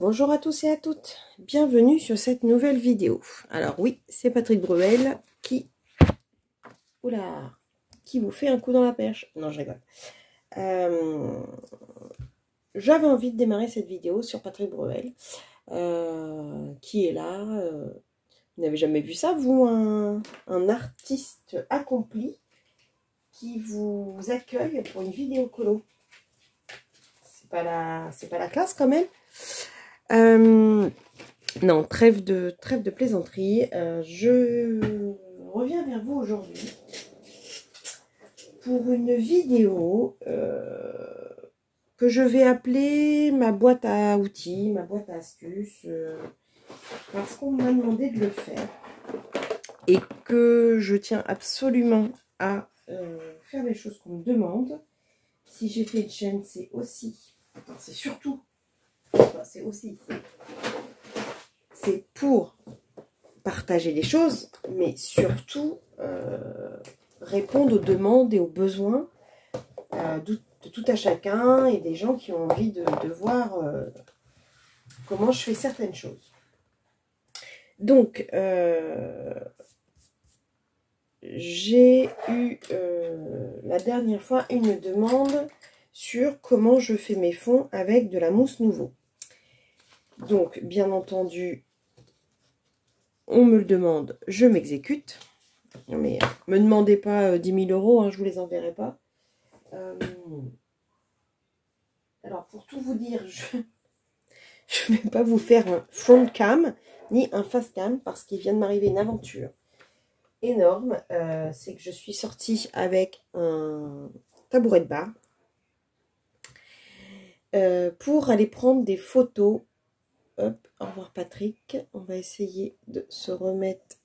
Bonjour à tous et à toutes, bienvenue sur cette nouvelle vidéo. Alors oui, c'est Patrick Bruel qui vous fait un coup dans la perche. Non, je rigole. J'avais envie de démarrer cette vidéo sur Patrick Bruel, qui est là. Vous n'avez jamais vu ça, vous, un artiste accompli qui vous accueille pour une vidéo colo. C'est pas la classe quand même. Non, trêve de plaisanterie. Je reviens vers vous aujourd'hui pour une vidéo que je vais appeler ma boîte à outils, ma boîte à astuces, parce qu'on m'a demandé de le faire et que je tiens absolument à faire les choses qu'on me demande. Si j'ai fait une chaîne, c'est aussi, c'est surtout, c'est aussi, c'est pour partager les choses, mais surtout répondre aux demandes et aux besoins de tout à chacun et des gens qui ont envie de voir comment je fais certaines choses. Donc, j'ai eu la dernière fois une demande sur comment je fais mes fonds avec de la mousse Nouveau. Donc, bien entendu, on me le demande, je m'exécute. Mais me demandez pas 10 000 €, hein, je vous les enverrai pas. Alors, pour tout vous dire, je ne vais pas vous faire un front cam ni un face cam parce qu'il vient de m'arriver une aventure énorme. C'est que je suis sortie avec un tabouret de bar pour aller prendre des photos. Hop, au revoir Patrick. On va essayer de se remettre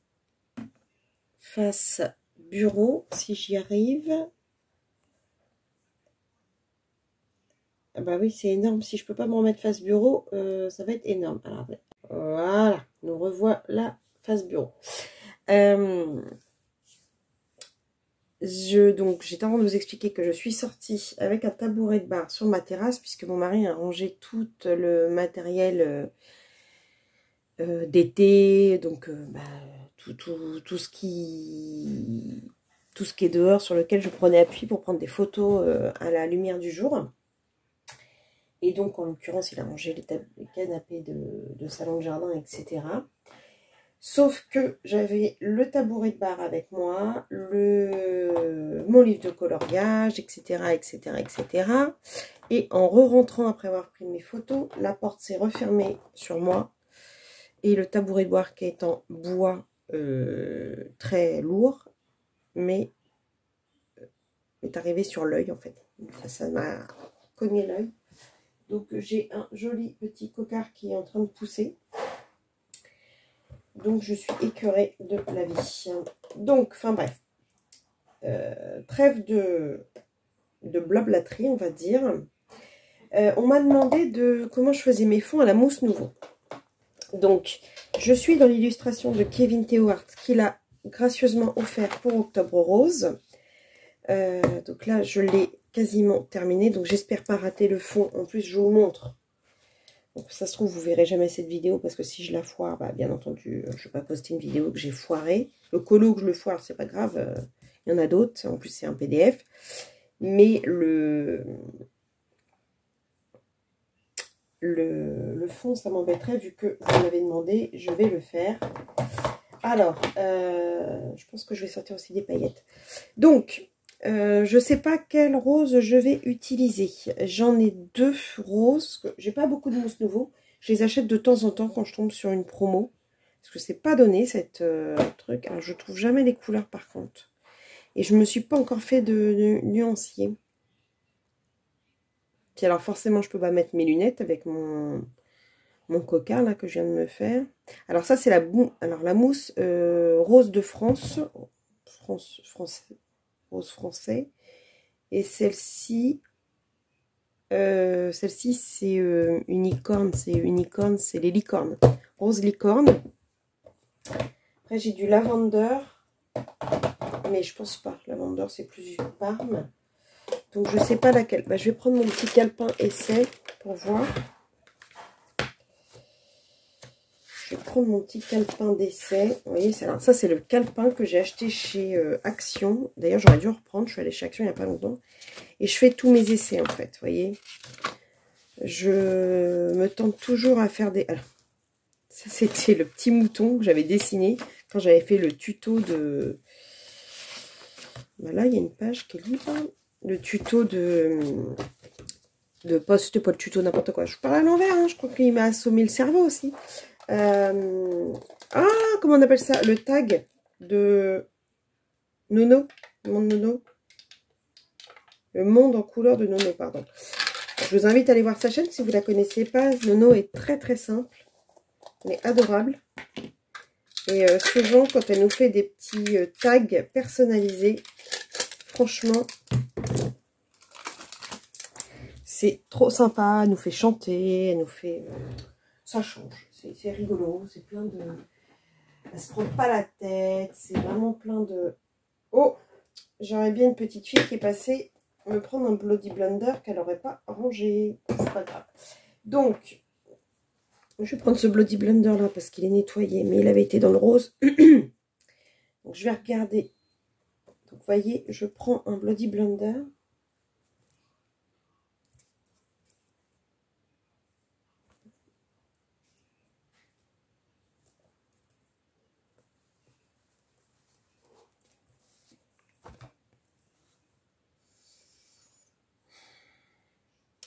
face bureau si j'y arrive. Ah bah oui, c'est énorme. Si je peux pas me remettre face bureau, ça va être énorme. Alors, voilà, nous revoilà face bureau. Donc, j'étais en train de vous expliquer que je suis sortie avec un tabouret de bar sur ma terrasse puisque mon mari a rangé tout le matériel d'été, donc tout ce qui est dehors sur lequel je prenais appui pour prendre des photos à la lumière du jour. Et donc, en l'occurrence, il a rangé les canapés de salon de jardin, etc. Sauf que j'avais le tabouret de bar avec moi, mon livre de coloriage, etc., etc., etc. Et en re-rentrant après avoir pris mes photos, la porte s'est refermée sur moi. Et le tabouret de bar qui est en bois très lourd, mais est arrivé sur l'œil en fait. Ça m'a cogné l'œil. Donc j'ai un joli petit cocard qui est en train de pousser. Donc je suis écœurée de la vie. Donc, enfin bref. Trêve de blablaterie, on va dire. On m'a demandé comment je faisais mes fonds à la mousse Nouveau. Donc, je suis dans l'illustration de Kevin Théohart qui l'a gracieusement offert pour Octobre Rose. Donc là, je l'ai quasiment terminé. Donc, j'espère pas rater le fond. En plus, je vous montre. Donc, ça se trouve, vous verrez jamais cette vidéo parce que si je la foire, bah, bien entendu, je vais pas poster une vidéo que j'ai foirée. Le colo que je le foire, c'est pas grave. Il y en a d'autres. En plus, c'est un PDF. Mais le fond, ça m'embêterait vu que vous m'avez demandé, je vais le faire. Alors, je pense que je vais sortir aussi des paillettes. Donc, je ne sais pas quelle rose je vais utiliser. J'en ai deux roses. J'ai pas beaucoup de mousse Nouveau. Je les achète de temps en temps quand je tombe sur une promo. Parce que c'est pas donné, cette truc. Alors, je trouve jamais les couleurs par contre. Et je me suis pas encore fait de nuancier. Puis alors, forcément, je peux pas mettre mes lunettes avec mon cocard là que je viens de me faire. Alors ça c'est la mousse rose de France, rose français. Et celle-ci c'est unicorne, c'est les licornes, rose licorne. Après j'ai du lavender, mais je pense pas, lavender c'est plus du parme. Donc je sais pas laquelle. Bah, je vais prendre mon petit calepin essai pour voir. je vais prendre mon petit calepin d'essai. Vous voyez, ça c'est le calepin que j'ai acheté chez Action. D'ailleurs, j'aurais dû reprendre. Je suis allée chez Action il n'y a pas longtemps. Et je fais tous mes essais, en fait. Vous voyez, je me tente toujours à faire des... Alors, ça, c'était le petit mouton que j'avais dessiné quand j'avais fait le tuto de... Voilà, il y a une page qui est libre. Le tuto c'était pas le tuto, n'importe quoi. Je parle à l'envers, hein. Je crois qu'il m'a assommé le cerveau aussi. Ah, comment on appelle ça? Le tag de Nono. Le monde Nono. Le monde en couleur de Nono, pardon. Je vous invite à aller voir sa chaîne si vous ne la connaissez pas. Nono est très très simple. Elle est adorable. Et souvent, quand elle nous fait des petits tags personnalisés, franchement, c'est trop sympa. Elle nous fait chanter, elle nous fait... ça change. C'est rigolo, c'est plein de... Elle se prend pas la tête, c'est vraiment plein de... Oh, j'aurais bien une petite fille qui est passée me prendre un Bloody Blender qu'elle n'aurait pas rangé. C'est pas grave. Donc, je vais prendre ce Bloody Blender là parce qu'il est nettoyé, mais il avait été dans le rose. Donc, je vais regarder. Donc, vous voyez, je prends un Bloody Blender.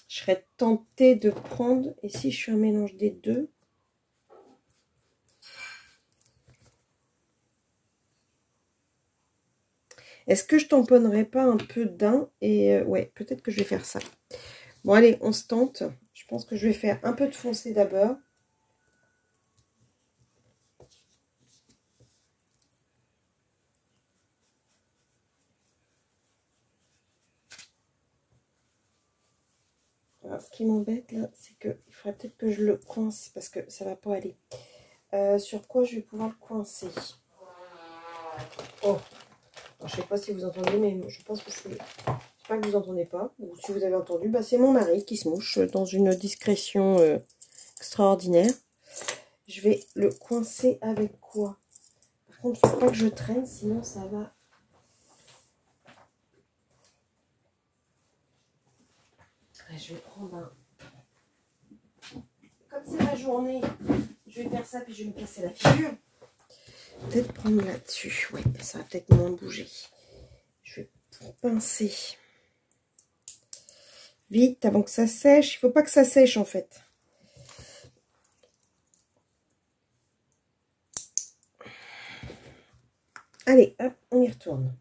Je serais tentée de prendre, et si je fais un mélange des deux, est-ce que je tamponnerai pas un peu d'un? Et ouais, peut-être que je vais faire ça. Bon, allez, on se tente. Je pense que je vais faire un peu de foncé d'abord. Alors, ce qui m'embête là, c'est qu'il faudrait peut-être que je le coince parce que ça va pas aller. Sur quoi je vais pouvoir le coincer? Oh, alors, je sais pas si vous entendez, mais je pense que c'est... J'espère que vous entendez pas. Ou si vous avez entendu, bah, c'est mon mari qui se mouche dans une discrétion extraordinaire. Je vais le coincer avec quoi? Par contre, il ne faut pas que je traîne, sinon ça va... Je vais prendre un... Comme c'est la journée, je vais faire ça, puis je vais me casser la figure. Peut-être prendre là-dessus. Ouais, ça va peut-être moins bouger. Je vais pincer. Vite, avant que ça sèche. Il ne faut pas que ça sèche, en fait. Allez, hop, on y retourne.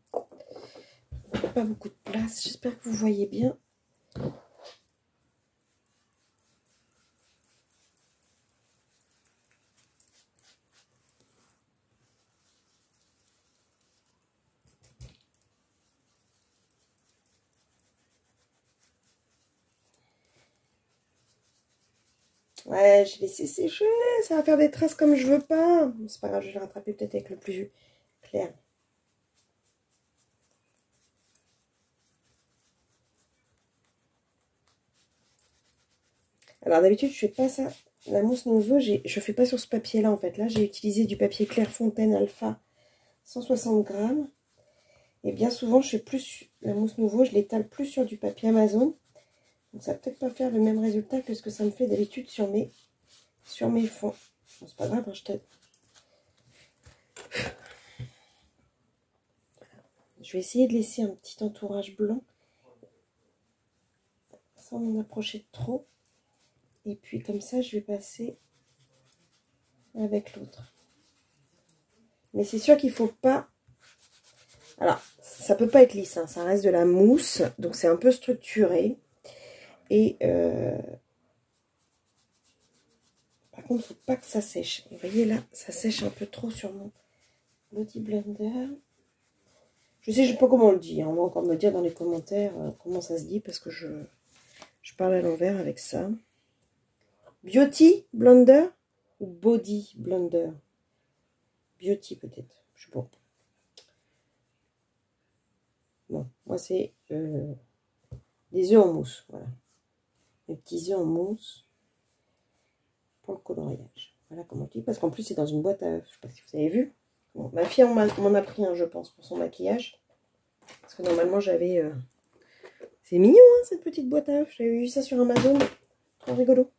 Pas beaucoup de place. J'espère que vous voyez bien. Ouais, j'ai laissé sécher. Ça va faire des traces comme je veux pas. C'est pas grave, je vais le rattraper peut-être avec le plus clair. Alors d'habitude, je fais pas ça. La mousse nouveau, je fais pas sur ce papier-là en fait. Là, j'ai utilisé du papier Clairefontaine Alpha 160 grammes. Et bien souvent, je fais plus la mousse nouveau, je l'étale plus sur du papier Amazon. Donc ça va peut-être pas faire le même résultat que ce que ça me fait d'habitude sur mes fonds. Bon, c'est pas grave, hein, je vais essayer de laisser un petit entourage blanc sans m'en approcher trop. Et puis comme ça, je vais passer avec l'autre. Mais c'est sûr qu'il ne faut pas... Alors, ça peut pas être lisse, hein, ça reste de la mousse, donc c'est un peu structuré. Et par contre, il ne faut pas que ça sèche. Vous voyez là, ça sèche un peu trop sur mon Bloody Blender. Je sais pas comment on le dit, hein. On va encore me dire dans les commentaires comment ça se dit, parce que je parle à l'envers avec ça. Beauty Blender ou Body Blender? Beauty peut-être, je sais pas. Bon, moi c'est des œufs en mousse, voilà. Mes petits œufs en mousse pour le coloriage. Voilà comment je dis, parce qu'en plus c'est dans une boîte à œufs, je sais pas si vous avez vu. Bon, ma fille m'en a pris un, je pense, pour son maquillage. Parce que normalement j'avais... C'est mignon, hein, cette petite boîte à œufs. J'avais vu ça sur Amazon. Trop rigolo.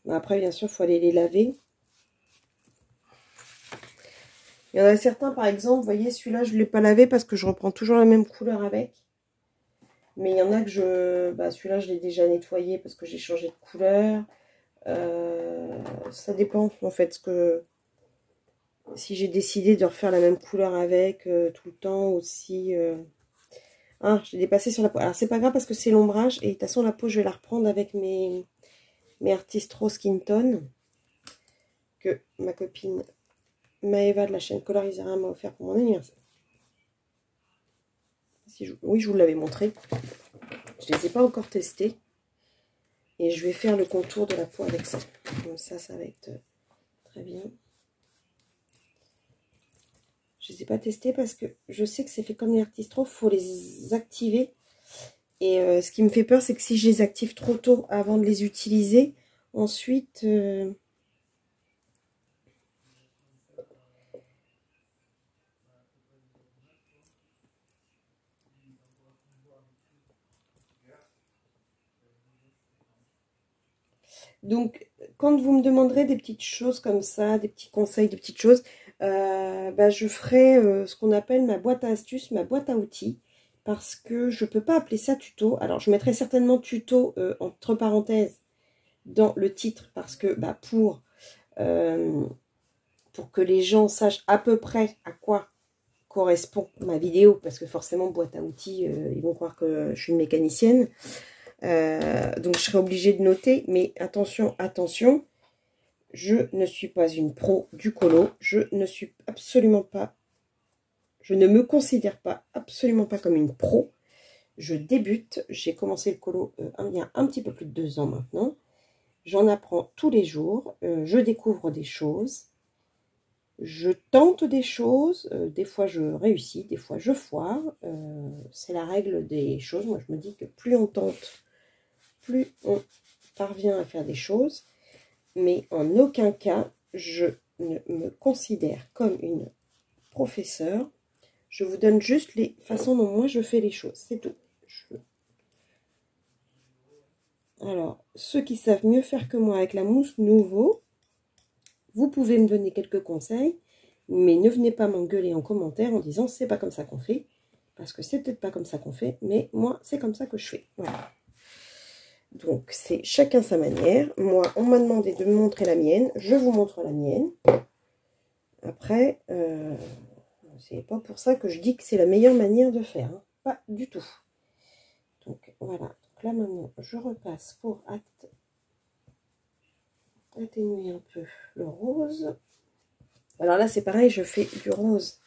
Après, bien sûr, il faut aller les laver. Il y en a certains, par exemple, vous voyez, celui-là, je ne l'ai pas lavé parce que je reprends toujours la même couleur avec. Mais il y en a que celui-là, je l'ai déjà nettoyé parce que j'ai changé de couleur. Ça dépend, en fait, si j'ai décidé de refaire la même couleur avec tout le temps aussi. Ah, j'ai dépassé sur la peau. Alors, c'est pas grave parce que c'est l'ombrage. Et de toute façon, la peau, je vais la reprendre avec mes Artist Rose Skin Tone que ma copine Maëva de la chaîne Colorisera m'a offert pour mon anniversaire. Oui, je vous l'avais montré. Je ne les ai pas encore testés. Et je vais faire le contour de la peau avec ça. Comme ça, ça va être très bien. Je ne les ai pas testés parce que je sais que c'est fait comme les Artist Rose. Il faut les activer. Et ce qui me fait peur, c'est que si je les active trop tôt avant de les utiliser, ensuite... Donc, quand vous me demanderez des petites choses comme ça, des petits conseils, des petites choses, je ferai ce qu'on appelle ma boîte à astuces, ma boîte à outils, parce que je ne peux pas appeler ça tuto. Alors, je mettrai certainement tuto entre parenthèses dans le titre, parce que pour que les gens sachent à peu près à quoi correspond ma vidéo, parce que forcément, boîte à outils, ils vont croire que je suis une mécanicienne. Donc je serai obligée de noter, mais attention, attention, je ne suis pas une pro du colo, je ne me considère pas absolument pas comme une pro. Je débute, j'ai commencé le colo il y a un petit peu plus de 2 ans maintenant. J'en apprends tous les jours, je découvre des choses, je tente des choses, des fois je réussis, des fois je foire. C'est la règle des choses. Moi je me dis que plus on tente, plus on parvient à faire des choses, mais en aucun cas je ne me considère comme une professeure. Je vous donne juste les façons dont moi je fais les choses, c'est tout. Alors, ceux qui savent mieux faire que moi avec la mousse Nouveau, vous pouvez me donner quelques conseils, mais ne venez pas m'engueuler en commentaire en disant c'est pas comme ça qu'on fait, parce que c'est peut-être pas comme ça qu'on fait, mais moi c'est comme ça que je fais. Voilà. Donc, c'est chacun sa manière. Moi, on m'a demandé de me montrer la mienne. Je vous montre la mienne. Après, c'est pas pour ça que je dis que c'est la meilleure manière de faire. Hein. Pas du tout. Donc, voilà. Donc là, maintenant, je repasse pour atténuer un peu le rose. Alors là, c'est pareil, je fais du rose.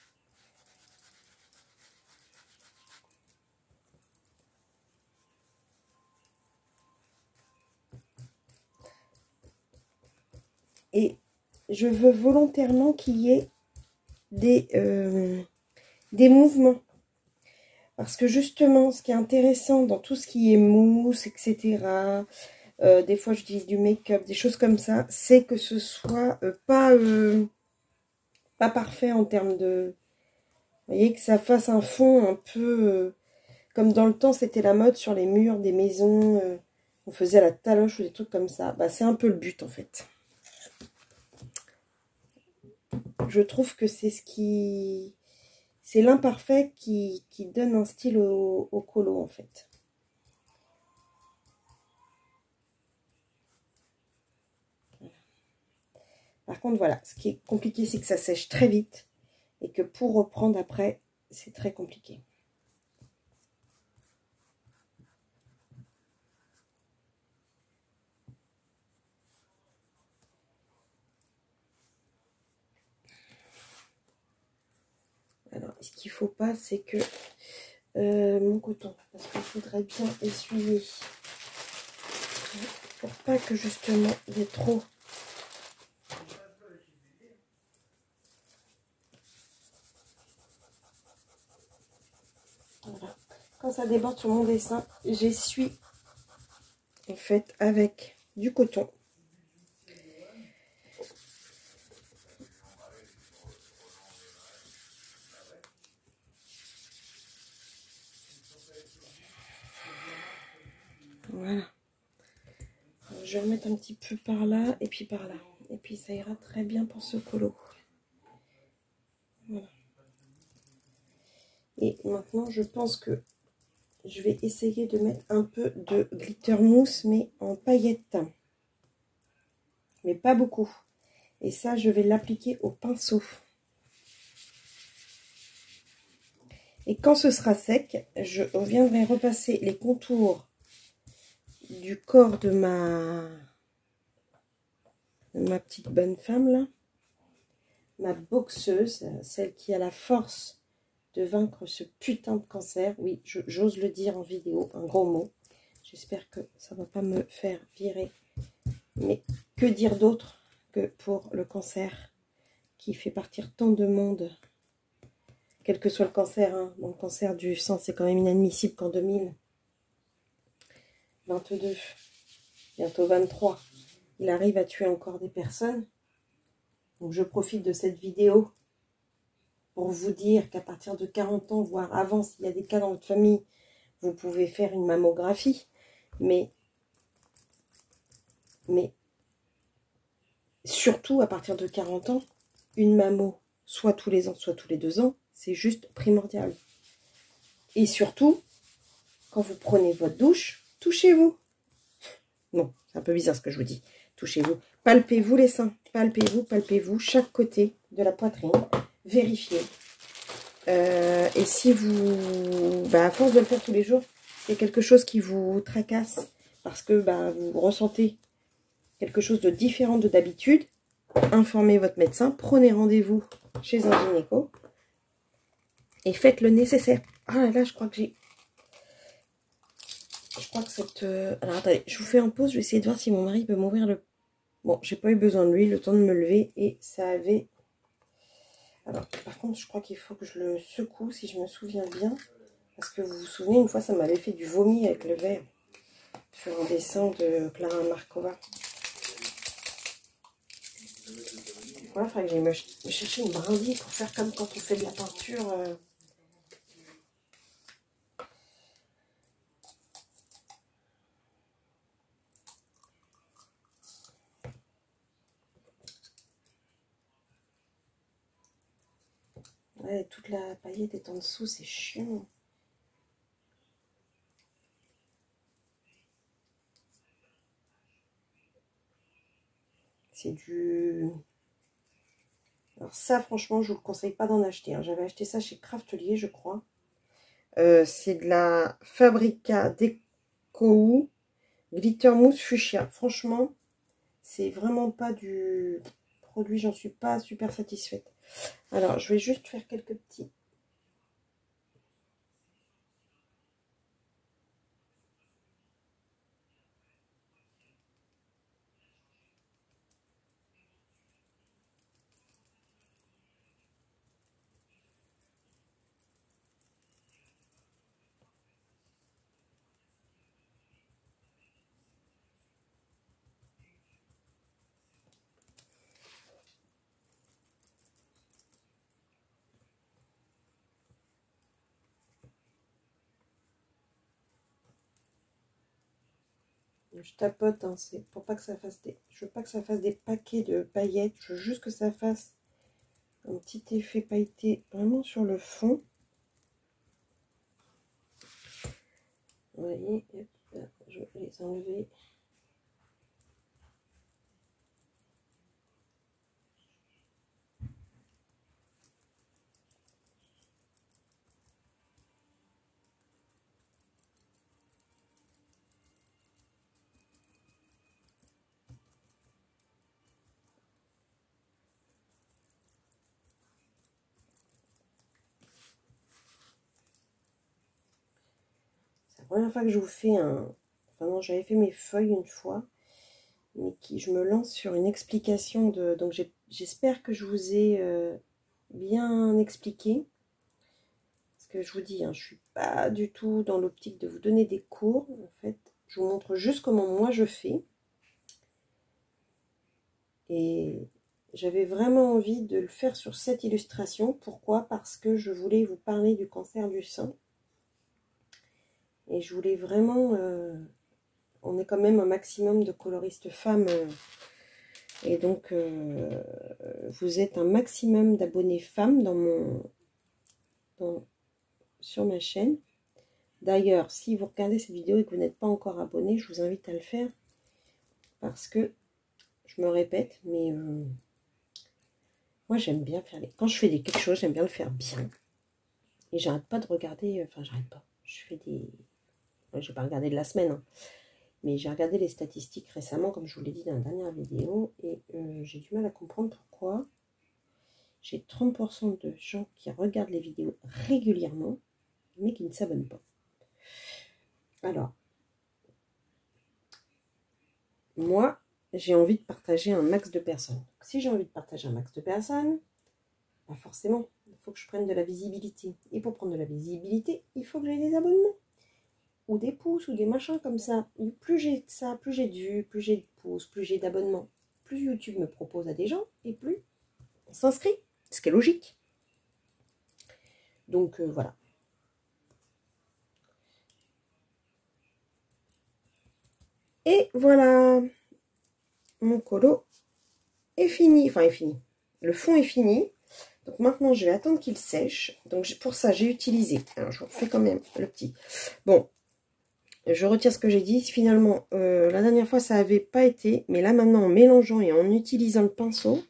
Et je veux volontairement qu'il y ait des mouvements. Parce que justement, ce qui est intéressant dans tout ce qui est mousse, etc., des fois j'utilise du make-up, des choses comme ça, c'est que ce soit pas parfait en termes de... Vous voyez, que ça fasse un fond un peu... comme dans le temps, c'était la mode sur les murs des maisons, on faisait à la taloche ou des trucs comme ça. Bah, c'est un peu le but en fait. Je trouve que c'est ce qui... C'est l'imparfait qui donne un style au colo en fait. Par contre, voilà, ce qui est compliqué, c'est que ça sèche très vite et que pour reprendre après, c'est très compliqué. Alors, ce qu'il ne faut pas, c'est que mon coton, parce qu'il faudrait bien essuyer pour pas que justement il y ait trop. quand ça déborde sur mon dessin, j'essuie en fait avec du coton. Voilà. Je vais remettre un petit peu par là et puis par là. Et puis ça ira très bien pour ce colo. Voilà. Et maintenant, je pense que je vais essayer de mettre un peu de glitter mousse, mais en paillettes. Mais pas beaucoup. Et ça, je vais l'appliquer au pinceau. Et quand ce sera sec, je viendrai repasser les contours du corps de ma petite bonne femme là. Ma boxeuse, celle qui a la force de vaincre ce putain de cancer. Oui, j'ose le dire en vidéo, un gros mot. J'espère que ça ne va pas me faire virer. Mais que dire d'autre que pour le cancer qui fait partir tant de monde, quel que soit le cancer, hein. Bon, le cancer du sang, c'est quand même inadmissible qu'en 2022, bientôt 23, il arrive à tuer encore des personnes. Donc je profite de cette vidéo pour vous dire qu'à partir de 40 ans, voire avant, s'il y a des cas dans votre famille, vous pouvez faire une mammographie. Mais surtout à partir de 40 ans, une mammo, soit tous les ans, soit tous les 2 ans, c'est juste primordial. Et surtout, quand vous prenez votre douche, touchez-vous. Non, c'est un peu bizarre ce que je vous dis. Touchez-vous. Palpez-vous les seins. Palpez-vous chaque côté de la poitrine. Vérifiez. Et si vous, à force de le faire tous les jours, il y a quelque chose qui vous tracasse parce que vous ressentez quelque chose de différent de d'habitude, informez votre médecin, prenez rendez-vous chez un gynéco et faites le nécessaire. Ah là là, je crois que j'ai... Je crois que cette... Alors attendez, je vous fais en pause, je vais essayer de voir si mon mari peut m'ouvrir le... Bon, j'ai pas eu besoin de lui, le temps de me lever et ça avait... Alors, par contre, je crois qu'il faut que je le secoue si je me souviens bien. Parce que vous vous souvenez, une fois, ça m'avait fait du vomi avec le verre sur un dessin de Clara Markova. Voilà, il faudrait que j'aille me chercher une brindille pour faire comme quand on fait de la peinture. Ouais, toute la paillette est en dessous, c'est chiant. C'est du... Alors ça, franchement, je vous le conseille pas d'en acheter. Hein. J'avais acheté ça chez Craftelier, je crois. C'est de la Fabrica Deco Glitter Mousse Fuchsia. Franchement, c'est vraiment pas du produit, j'en suis pas super satisfaite. Alors, je vais juste faire quelques petits... Je tapote, hein, c'est pour pas que ça fasse des... Je veux pas que ça fasse des paquets de paillettes. Je veux juste que ça fasse un petit effet pailleté vraiment sur le fond. Vous voyez, je vais les enlever. C'est la première fois que je vous fais un... Enfin non, j'avais fait mes feuilles une fois. Mais je me lance sur une explication de... Donc j'espère que je vous ai bien expliqué. Parce que je vous dis, hein, je suis pas du tout dans l'optique de vous donner des cours. En fait, je vous montre juste comment moi je fais. Et j'avais vraiment envie de le faire sur cette illustration. Pourquoi? Parce que je voulais vous parler du cancer du sein. Et je voulais vraiment... on est quand même un maximum de coloristes femmes. Et donc, vous êtes un maximum d'abonnés femmes sur ma chaîne. D'ailleurs, si vous regardez cette vidéo et que vous n'êtes pas encore abonné, je vous invite à le faire. Parce que, je me répète, mais moi j'aime bien faire quand je fais quelque chose, j'aime bien le faire bien. Et j'arrête pas de regarder, enfin j'arrête pas. Je fais des... Je vais pas regarder de la semaine, hein. Mais j'ai regardé les statistiques récemment, comme je vous l'ai dit dans la dernière vidéo, et j'ai du mal à comprendre pourquoi j'ai 30% de gens qui regardent les vidéos régulièrement, mais qui ne s'abonnent pas. Alors, moi, j'ai envie de partager un max de personnes. Donc, si j'ai envie de partager un max de personnes, bah forcément, il faut que je prenne de la visibilité. Et pour prendre de la visibilité, il faut que j'ai des abonnements. Ou des pouces, ou des machins comme ça. Et plus j'ai de ça, plus j'ai de vues, plus j'ai de pouces, plus j'ai d'abonnements. Plus YouTube me propose à des gens, et plus on s'inscrit. Ce qui est logique. Donc, voilà. Et voilà, mon colo est fini. Enfin, est fini. Le fond est fini. Donc maintenant, je vais attendre qu'il sèche. Donc pour ça, j'ai utilisé... Alors, je vous refais quand même le petit. Bon, je retire ce que j'ai dit. Finalement, la dernière fois, ça n'avait pas été. Mais là, maintenant, en mélangeant et en utilisant le pinceau,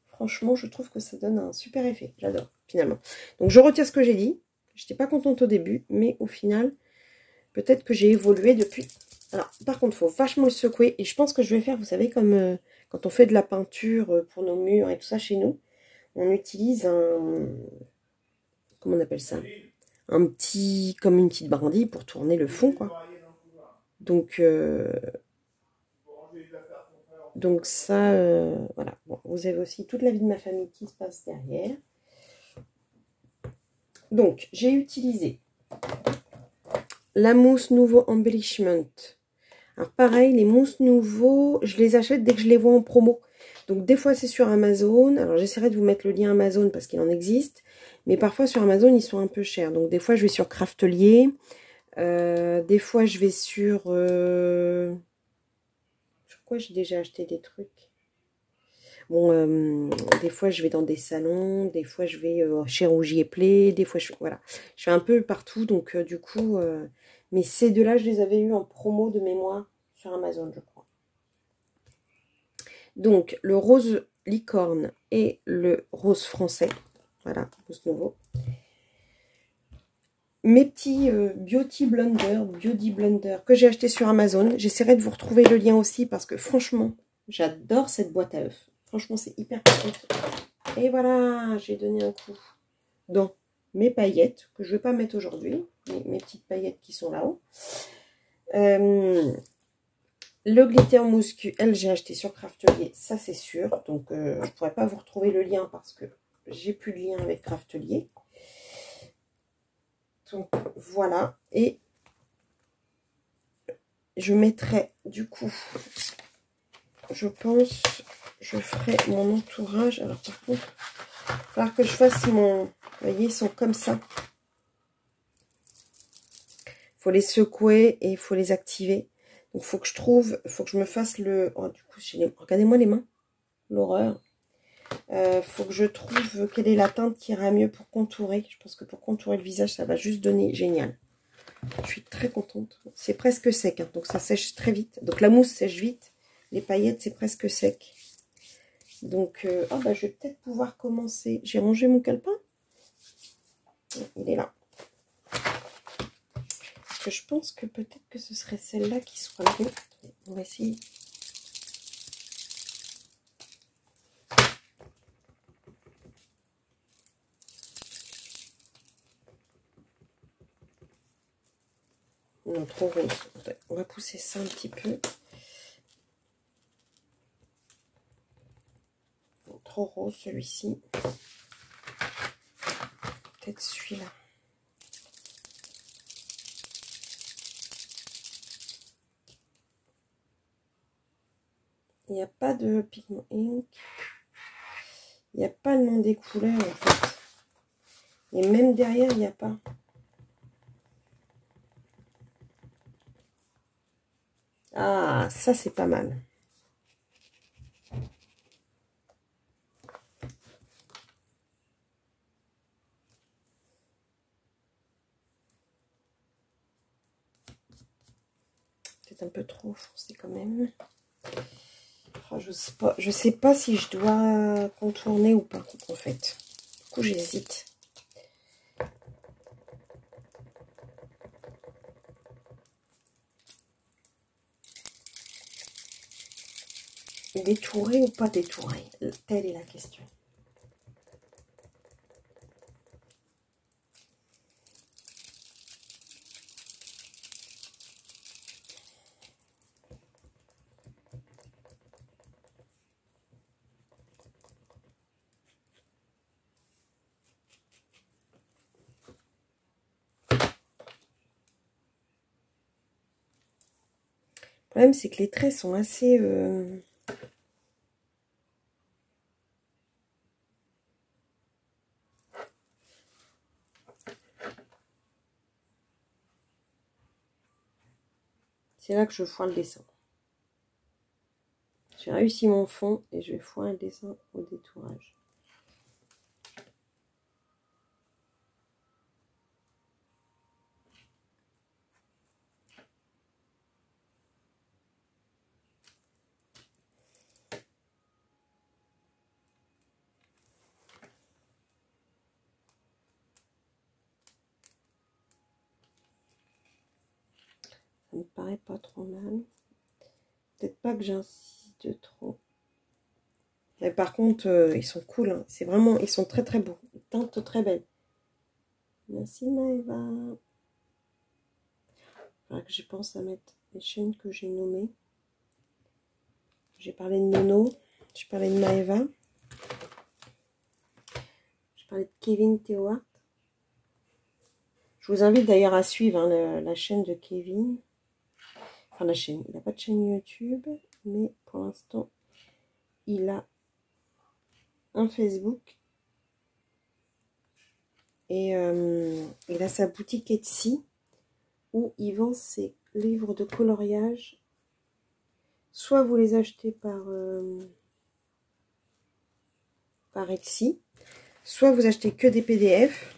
franchement, je trouve que ça donne un super effet. J'adore, finalement. Donc, je retire ce que j'ai dit. Je n'étais pas contente au début, mais au final, peut-être que j'ai évolué depuis... Alors, par contre, il faut vachement le secouer. Et je pense que je vais faire, vous savez, comme quand on fait de la peinture pour nos murs et tout ça chez nous, on utilise un... Comment on appelle ça? Un petit... Comme une petite brindille pour tourner le fond, quoi. Donc ça, voilà. Bon, vous avez aussi toute la vie de ma famille qui se passe derrière. Donc, j'ai utilisé la mousse Nouveau Embellishment. Alors pareil, les mousses nouveaux, je les achète dès que je les vois en promo. Donc des fois c'est sur Amazon. Alors j'essaierai de vous mettre le lien Amazon parce qu'il en existe. Mais parfois sur Amazon ils sont un peu chers. Donc des fois je vais sur Craftelier. Des fois je vais sur... Sur quoi j'ai déjà acheté des trucs? Bon, des fois je vais dans des salons. Des fois je vais chez Rougier Play. Des fois voilà. Je fais un peu partout. Donc du coup... Mais ces deux-là, je les avais eu en promo de mémoire sur Amazon, je crois. Donc, le rose licorne et le rose français. Voilà, rose nouveau. Mes petits Beauty Blender que j'ai acheté sur Amazon. J'essaierai de vous retrouver le lien aussi parce que franchement, j'adore cette boîte à œufs. Franchement, c'est hyper pratique. Et voilà, j'ai donné un coup dans mes paillettes que je ne vais pas mettre aujourd'hui. Mes petites paillettes qui sont là-haut. Le glitter mouscu, elle, j'ai acheté sur Craftelier, ça c'est sûr. Donc, je ne pourrais pas vous retrouver le lien parce que j'ai plus de lien avec Craftelier. Donc, voilà. Et je mettrai, du coup, je pense, je ferai mon entourage. Alors, par contre, il va falloir que je fasse mon... Vous voyez, ils sont comme ça. Il faut les secouer et il faut les activer. Donc, il faut que je trouve, il faut que je me fasse le... Oh, du coup, regardez-moi les mains. L'horreur. Faut que je trouve quelle est la teinte qui ira mieux pour contourer. Je pense que pour contourer le visage, ça va juste donner génial. Je suis très contente. C'est presque sec, hein, donc ça sèche très vite. Donc la mousse sèche vite. Les paillettes, c'est presque sec. Donc, bah, je vais peut-être pouvoir commencer. J'ai rangé mon calepin. Il est là. Parce que je pense que peut-être que ce serait celle-là qui soit mieux. On va essayer. Non, trop rose. On va pousser ça un petit peu. Bon, trop rose celui-ci. Peut-être celui-là. Il n'y a pas de pigment ink. Il n'y a pas le nom des couleurs en fait. Et même derrière, il n'y a pas. Ah, ça c'est pas mal. Peut-être un peu trop foncé quand même. Oh, je sais pas si je dois contourner ou pas en fait. Du coup, j'hésite. Détourer ou pas détourer? Telle est la question. Le problème, c'est que les traits sont assez... C'est là que je foire le dessin. J'ai réussi mon fond et je vais foirer le dessin au détourage. Ça me paraît pas trop mal. Peut-être pas que j'insiste trop. Mais par contre, ils sont cool. Hein. C'est vraiment, ils sont très très beaux. Teintes très belles. Merci Maëva. Faudra que je pense à mettre les chaînes que j'ai nommées. J'ai parlé de Nono. J'ai parlé de Maëva. J'ai parlé de Kevin Théoart. Je vous invite d'ailleurs à suivre hein, la chaîne de Kevin. Enfin la chaîne. Il n'a pas de chaîne YouTube. Mais pour l'instant, il a un Facebook. Et il a sa boutique Etsy où il vend ses livres de coloriage. Soit vous les achetez par Etsy, soit vous achetez que des PDF,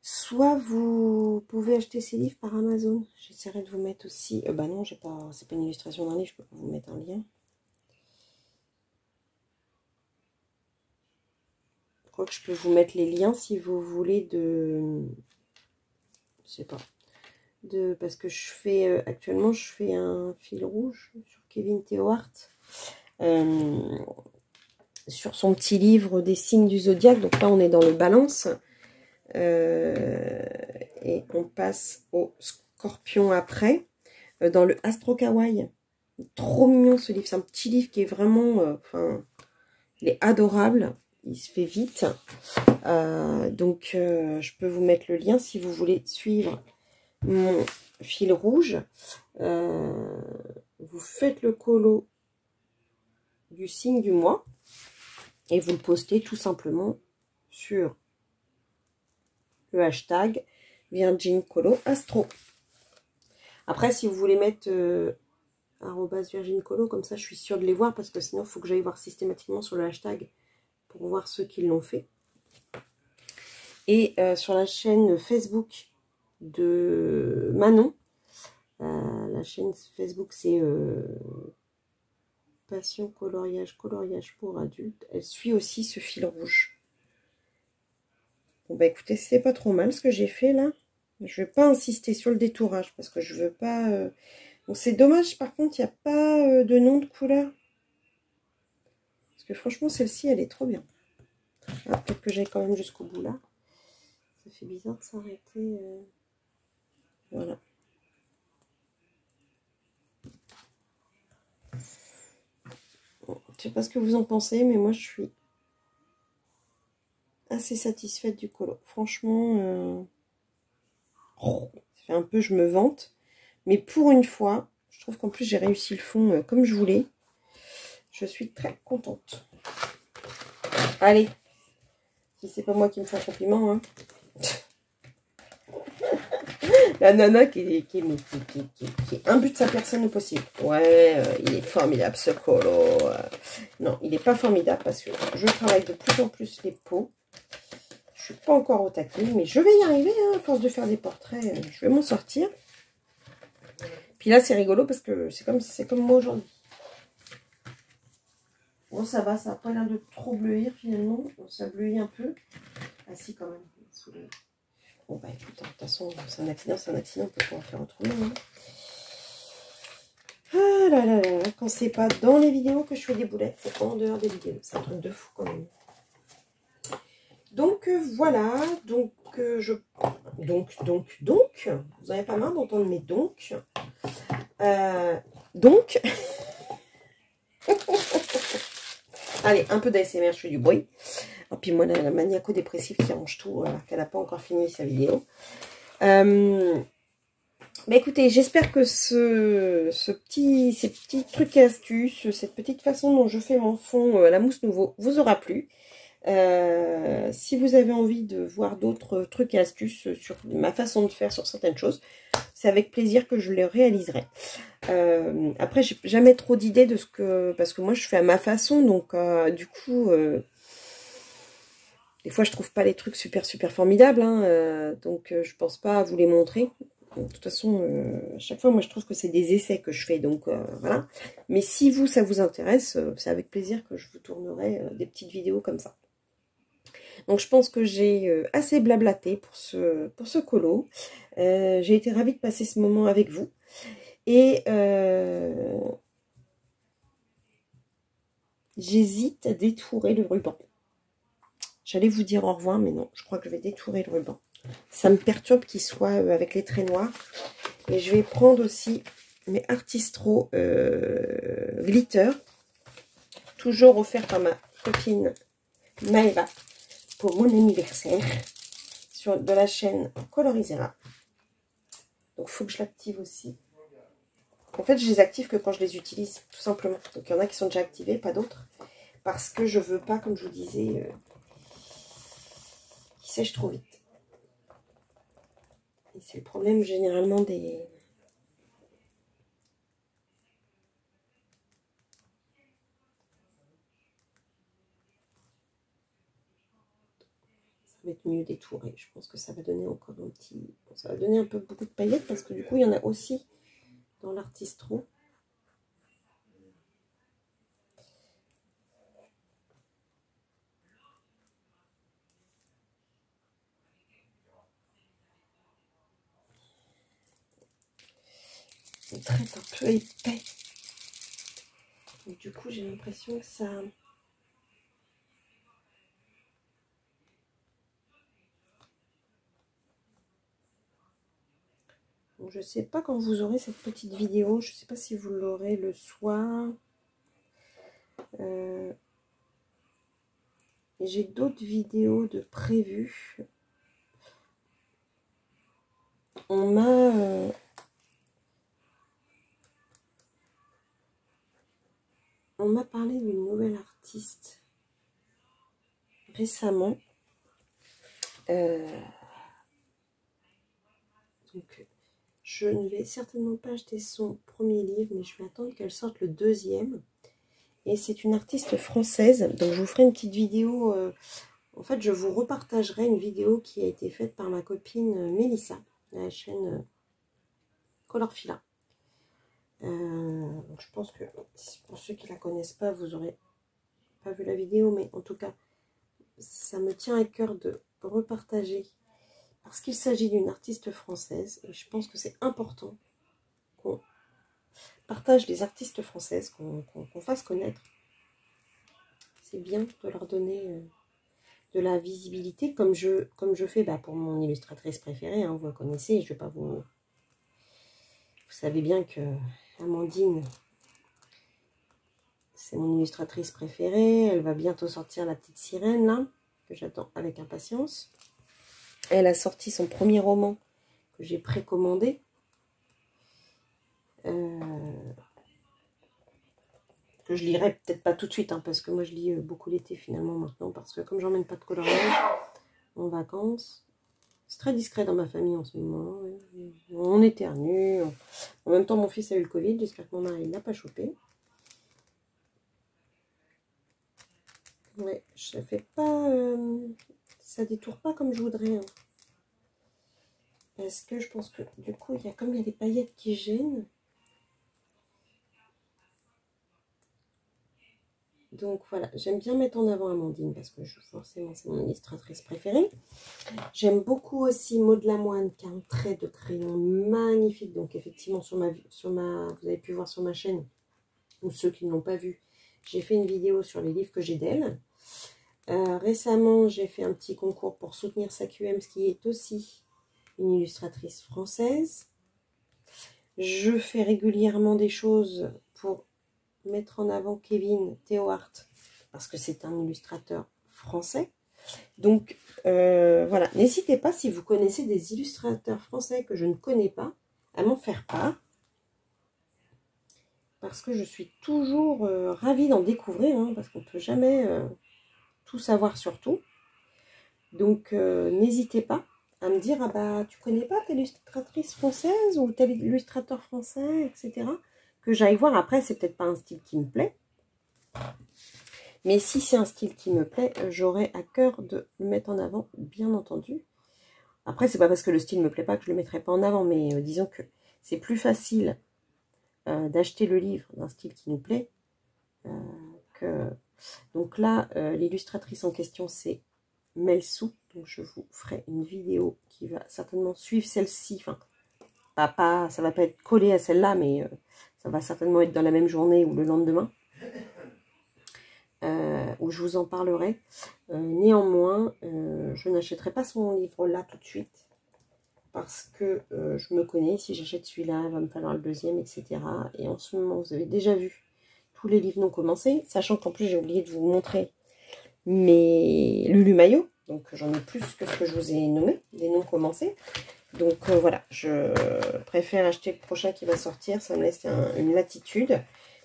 soit vous pouvez acheter ces livres par Amazon. J'essaierai de vous mettre aussi... bah non, j'ai pas, c'est pas une illustration d'un livre, je peux pas vous mettre un lien. Je crois que je peux vous mettre les liens si vous voulez de... Je sais pas. Parce que je fais actuellement je fais un fil rouge sur Kevin Théoart sur son petit livre des signes du zodiaque. Donc là on est dans le balance et on passe au scorpion après dans le Astro Kawaii. Trop mignon ce livre, c'est un petit livre qui est vraiment enfin il est adorable, il se fait vite donc je peux vous mettre le lien si vous voulez suivre mon fil rouge. Vous faites le colo du signe du mois et vous le postez tout simplement sur le hashtag Virgin Colo Astro. Après, si vous voulez mettre @Virgin Colo, comme ça je suis sûre de les voir parce que sinon il faut que j'aille voir systématiquement sur le hashtag pour voir ceux qui l'ont fait. Et sur la chaîne Facebook de Manon, la chaîne Facebook c'est Passion coloriage pour adultes. Elle suit aussi ce fil rouge. Bon bah écoutez, c'est pas trop mal ce que j'ai fait là. Je vais pas insister sur le détourage parce que je veux pas... Bon c'est dommage par contre, il n'y a pas de nom de couleur. Parce que franchement celle-ci elle est trop bien. Ah, peut-être que j'aille quand même jusqu'au bout là. Ça fait bizarre de s'arrêter. Voilà. Bon, je sais pas ce que vous en pensez, mais moi je suis assez satisfaite du colo. Franchement, ça fait un peu je me vante. Mais pour une fois, Je trouve qu'en plus, j'ai réussi le fond comme je voulais. Je suis très contente. Allez, si c'est pas moi qui me fais un compliment, hein. La nana qui est un but de sa personne au possible. Ouais, il est formidable ce colo. Non, il n'est pas formidable parce que je travaille de plus en plus les peaux. Je suis pas encore au taquet, mais je vais y arriver, hein, à force de faire des portraits. Je vais m'en sortir. Puis là, c'est rigolo parce que c'est comme moi aujourd'hui. Bon, ça va, ça n'a pas l'air de trop bleuir finalement. Bon, ça bleuit un peu. Ah si, quand même. Bon, bah écoute, de toute façon, c'est un accident, on peut pas en faire autrement. Hein. Ah là là là, quand c'est pas dans les vidéos que je fais des boulettes, c'est en dehors des vidéos. C'est un truc de fou quand même. Donc voilà, donc, vous n'avez pas marre d'entendre mes donc. Donc, allez, un peu d'ASMR, je fais du bruit. Et puis moi, la maniaco-dépressive qui range tout, alors qu'elle n'a pas encore fini sa vidéo. Bah écoutez, j'espère que ces petits trucs et astuces, cette petite façon dont je fais mon fond à la mousse nouveau vous aura plu. Si vous avez envie de voir d'autres trucs et astuces sur ma façon de faire sur certaines choses, c'est avec plaisir que je les réaliserai. Après, j'ai jamais trop d'idées de ce que... Parce que moi, je fais à ma façon, donc du coup... des fois, je trouve pas les trucs super formidables, hein, donc je pense pas à vous les montrer. De toute façon, à chaque fois, moi, je trouve que c'est des essais que je fais, donc voilà. Mais si vous, ça vous intéresse, c'est avec plaisir que je vous tournerai des petites vidéos comme ça. Donc, je pense que j'ai assez blablaté pour ce colo. J'ai été ravie de passer ce moment avec vous. Et j'hésite à détourer le ruban. J'allais vous dire au revoir, mais non, je crois que je vais détourer le ruban. Ça me perturbe qu'il soit avec les traits noirs. Et je vais prendre aussi mes Artistro glitter. Toujours offert par ma copine Maëva pour mon anniversaire. De la chaîne Colorisera. Donc, il faut que je l'active aussi. En fait, je les active que quand je les utilise, tout simplement. Donc, il y en a qui sont déjà activés, pas d'autres. Parce que je veux pas, comme je vous disais, qu'ils sèchent trop vite. Et c'est le problème généralement des... Ça va être mieux détouré. Je pense que ça va donner encore un petit... Ça va donner un peu beaucoup de paillettes parce que du coup, il y en a aussi dans l'Artistro. C'est très un peu épais. Donc, du coup, j'ai l'impression que ça... Donc, je ne sais pas quand vous aurez cette petite vidéo. Je ne sais pas si vous l'aurez le soir. Et j'ai d'autres vidéos de prévues. On m'a parlé d'une nouvelle artiste récemment. Donc, je ne vais certainement pas acheter son premier livre, mais je vais attendre qu'elle sorte le deuxième. Et c'est une artiste française, donc je vous ferai une petite vidéo. En fait, je vous repartagerai une vidéo qui a été faite par ma copine Mélissa, de la chaîne Colorfila. Donc je pense que pour ceux qui ne la connaissent pas, vous n'aurez pas vu la vidéo, mais en tout cas, ça me tient à cœur de repartager parce qu'il s'agit d'une artiste française et je pense que c'est important qu'on partage les artistes françaises, qu'on fasse connaître. C'est bien de leur donner de la visibilité comme je fais pour mon illustratrice préférée, hein, vous la connaissez, je vais pas vous... Vous savez bien que Amandine, c'est mon illustratrice préférée, elle va bientôt sortir La Petite Sirène, là, que j'attends avec impatience. Elle a sorti son premier roman que j'ai précommandé. que je lirai peut-être pas tout de suite, hein, parce que moi je lis beaucoup l'été finalement maintenant, parce que comme j'emmène pas de coloriage en vacances, c'est très discret dans ma famille en ce moment. Ouais. On éternue. En même temps, mon fils a eu le Covid, j'espère que mon mari n'a pas chopé. Ouais, ça fait pas... ça détourne pas comme je voudrais. Hein. Parce que je pense que du coup, comme il y a des paillettes qui gênent. Donc voilà, j'aime bien mettre en avant Amandine parce que forcément c'est mon illustratrice préférée. J'aime beaucoup aussi Maud Lamoine qui a un trait de crayon magnifique. Donc effectivement vous avez pu voir sur ma chaîne, ou ceux qui ne l'ont pas vu, j'ai fait une vidéo sur les livres que j'ai d'elle. Récemment, j'ai fait un petit concours pour soutenir sa QM, ce qui est aussi une illustratrice française. Je fais régulièrement des choses pour mettre en avant Kevin Théohart, parce que c'est un illustrateur français. Donc, voilà. N'hésitez pas, si vous connaissez des illustrateurs français que je ne connais pas, à m'en faire part. Parce que je suis toujours ravie d'en découvrir, hein, parce qu'on ne peut jamais tout savoir sur tout. Donc, n'hésitez pas à me dire, ah bah, tu connais pas telle illustratrice française ou tel illustrateur français, etc. Que j'aille voir. Après, c'est peut-être pas un style qui me plaît. Mais si c'est un style qui me plaît, j'aurai à cœur de le mettre en avant, bien entendu. Après, c'est pas parce que le style me plaît pas que je le mettrai pas en avant, mais disons que c'est plus facile d'acheter le livre d'un style qui nous plaît que... Donc là, l'illustratrice en question, c'est Melsou. Donc je vous ferai une vidéo qui va certainement suivre celle-ci. Enfin, ça va pas être collé à celle-là, mais ça va certainement être dans la même journée ou le lendemain. Où je vous en parlerai. Néanmoins, je n'achèterai pas son livre là tout de suite. Parce que je me connais. Si j'achète celui-là, il va me falloir le deuxième, etc. Et en ce moment, vous avez déjà vu tous les livres non commencés. Sachant qu'en plus, j'ai oublié de vous montrer mes Lulu Maillot. Donc j'en ai plus que ce que je vous ai nommé, des non commencés. Donc voilà, je préfère acheter le prochain qui va sortir, ça me laisse une latitude.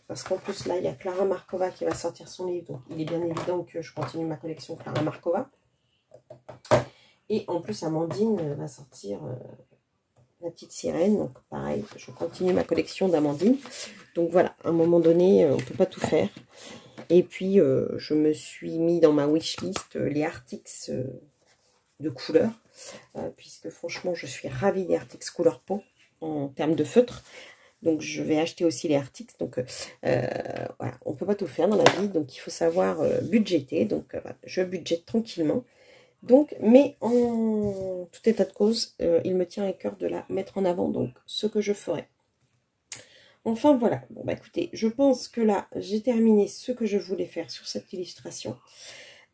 Parce qu'en plus là, il y a Clara Markova qui va sortir son livre. Donc il est bien évident que je continue ma collection Clara Markova. Et en plus Amandine va sortir La Petite Sirène. Donc pareil, je continue ma collection d'Amandine. Donc voilà, à un moment donné, on ne peut pas tout faire. Et puis, je me suis mis dans ma wishlist les Artix de couleur. Puisque franchement, je suis ravie des Artix couleur peau en termes de feutre. Donc, je vais acheter aussi les Artix. Donc, voilà, on ne peut pas tout faire dans la vie. Donc, il faut savoir budgéter. Donc, voilà, je budgète tranquillement. Donc, mais en tout état de cause, il me tient à cœur de la mettre en avant. Donc, ce que je ferai. Enfin voilà, bon bah écoutez, je pense que là j'ai terminé ce que je voulais faire sur cette illustration.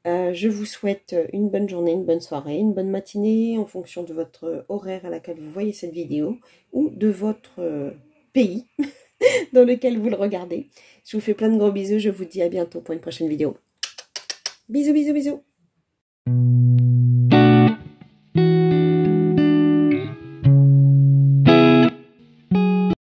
Je vous souhaite une bonne journée, une bonne soirée, une bonne matinée en fonction de votre horaire à laquelle vous voyez cette vidéo ou de votre pays dans lequel vous le regardez. Je vous fais plein de gros bisous, je vous dis à bientôt pour une prochaine vidéo. Bisous, bisous, bisous.